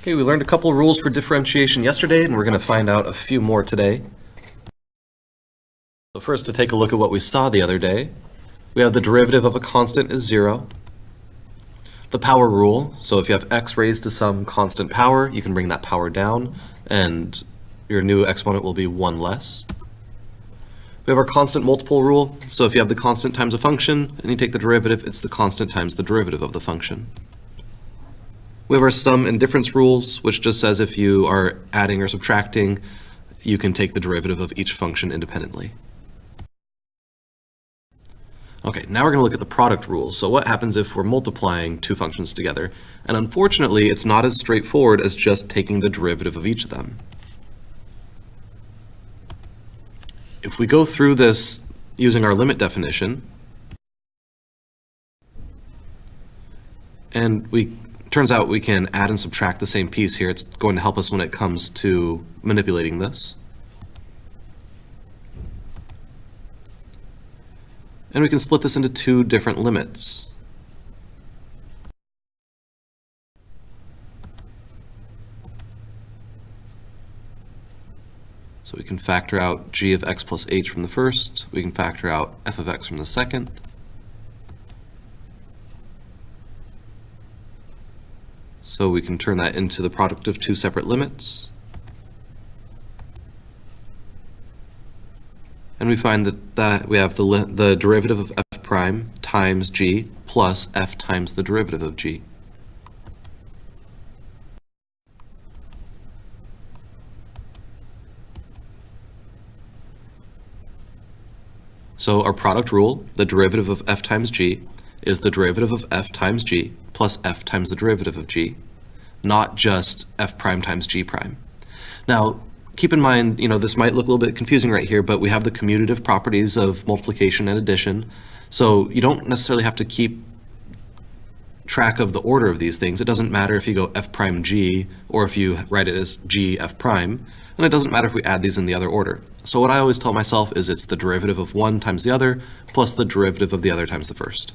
Okay, we learned a couple rules for differentiation yesterday, and we're going to find out a few more today. So first, to take a look at what we saw the other day, we have the derivative of a constant is 0. The power rule, so if you have x raised to some constant power, you can bring that power down, and your new exponent will be 1 less. We have our constant multiple rule, so if you have the constant times a function, and you take the derivative, it's the constant times the derivative of the function. We have our sum and difference rules, which just says if you are adding or subtracting, you can take the derivative of each function independently. Okay, now we're going to look at the product rules. So what happens if we're multiplying two functions together? And unfortunately, it's not as straightforward as just taking the derivative of each of them. If we go through this using our limit definition, and turns out we can add and subtract the same piece here. It's going to help us when it comes to manipulating this. And we can split this into two different limits. So we can factor out g of x plus h from the first. We can factor out f of x from the second. So we can turn that into the product of two separate limits. And we find that we have the derivative of f prime times g plus f times the derivative of g. So our product rule, the derivative of f times g, is the derivative of f times g plus f times the derivative of g, not just f prime times g prime. Now, keep in mind, this might look a little bit confusing right here, but we have the commutative properties of multiplication and addition, so you don't necessarily have to keep track of the order of these things. It doesn't matter if you go f prime g or if you write it as g f prime, and it doesn't matter if we add these in the other order. So what I always tell myself is it's the derivative of one times the other plus the derivative of the other times the first.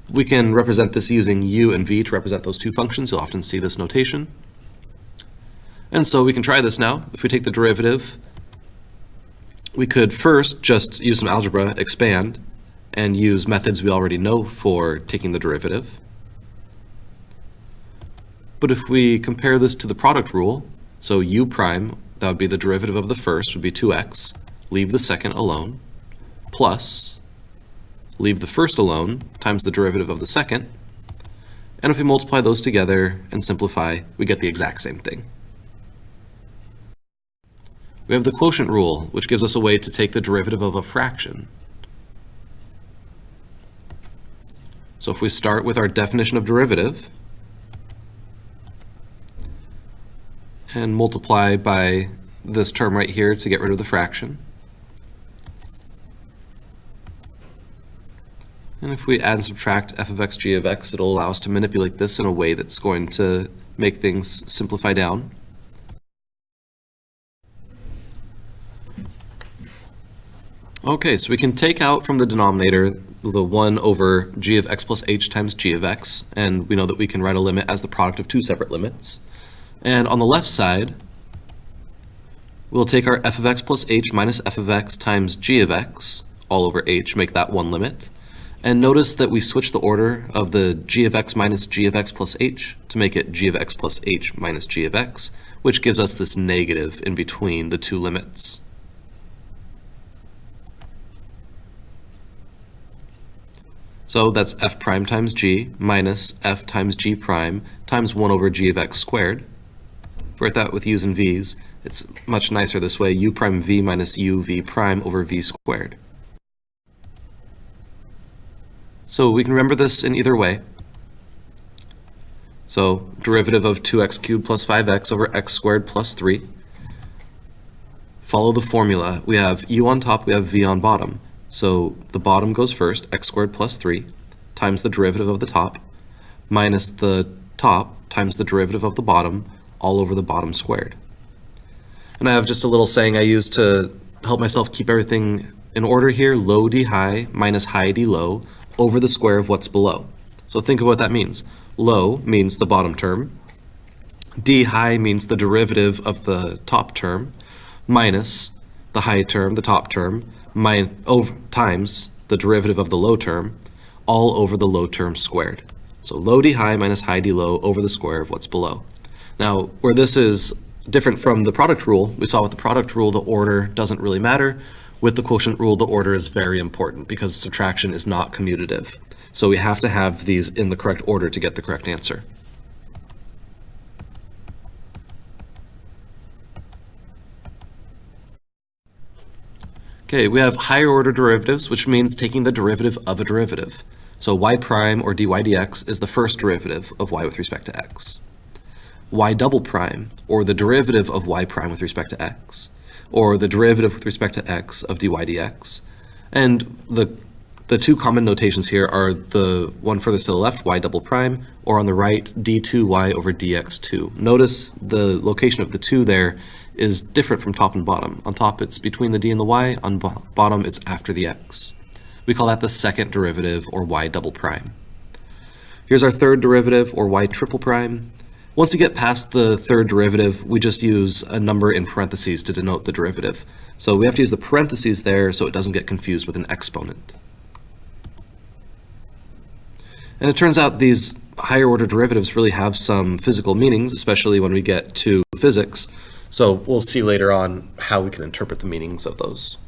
We can represent this using u and v to represent those two functions. You'll often see this notation. And so we can try this now. If we take the derivative, we could first just use some algebra, expand, and use methods we already know for taking the derivative. But if we compare this to the product rule, so u prime, that would be the derivative of the first, would be 2x, leave the second alone, plus leave the first alone times the derivative of the second, and if we multiply those together and simplify, we get the exact same thing. We have the quotient rule, which gives us a way to take the derivative of a fraction. So if we start with our definition of derivative and multiply by this term right here to get rid of the fraction, and if we add and subtract f of x, g of x, it'll allow us to manipulate this in a way that's going to make things simplify down. Okay, so we can take out from the denominator the 1 over g of x plus h times g of x, and we know that we can write a limit as the product of two separate limits. And on the left side, we'll take our f of x plus h minus f of x times g of x, all over h, make that one limit. And notice that we switch the order of the g of x minus g of x plus h to make it g of x plus h minus g of x, which gives us this negative in between the two limits. So that's f prime times g minus f times g prime times 1 over g of x squared. If we write that with u's and v's, it's much nicer this way, u prime v minus u v prime over v squared. So we can remember this in either way. So derivative of 2x cubed plus 5x over x squared plus 3. Follow the formula. We have u on top, we have v on bottom. So the bottom goes first, x squared plus 3, times the derivative of the top, minus the top times the derivative of the bottom, all over the bottom squared. And I have just a little saying I use to help myself keep everything in order here, low d high minus high d low over the square of what's below. So think of what that means. low means the bottom term, d high means the derivative of the top term, minus the high term, the top term, times the derivative of the low term, all over the low term squared. So low d high minus high d low over the square of what's below. Now, where this is different from the product rule, we saw with the product rule the order doesn't really matter. With the quotient rule, the order is very important because subtraction is not commutative. So we have to have these in the correct order to get the correct answer. Okay, we have higher order derivatives, which means taking the derivative of a derivative. So y prime or dy dx is the first derivative of y with respect to x. Y double prime, or the derivative of y prime with respect to x, or the derivative with respect to x of dy dx. And the two common notations here are the one furthest to the left, y double prime, or on the right, d2y over dx2. Notice the location of the 2 there is different from top and bottom. On top, it's between the d and the y. On bottom, it's after the x. We call that the second derivative, or y double prime. Here's our third derivative, or y triple prime. Once you get past the third derivative, we just use a number in parentheses to denote the derivative. So we have to use the parentheses there so it doesn't get confused with an exponent. And it turns out these higher order derivatives really have some physical meanings, especially when we get to physics. So we'll see later on how we can interpret the meanings of those.